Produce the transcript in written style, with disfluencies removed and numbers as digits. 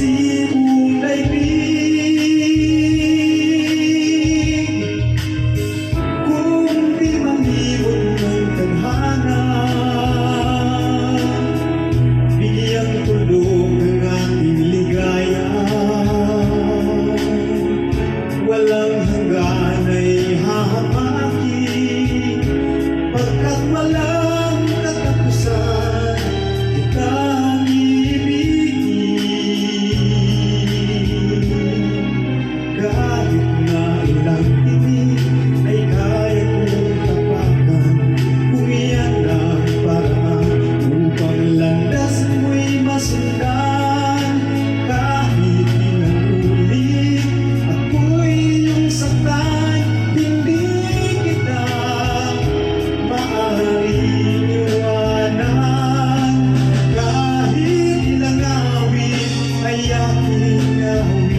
simong daigdig. Kung di manghimot ng tadhana, bigyang tulog ang ating ligaya. Walang hanggan ay hahamaki, pagkat walang katapusan kitang ibigin. Kahit na ilang tinig ay kaya kong tapakan, kung iyan ang paraan upang landasan mo'y masundan. Kahit ilang ulit ako'y iyong saktan, hindi kita maaaring iwanan. Kahit ilang awit ay aking gawin,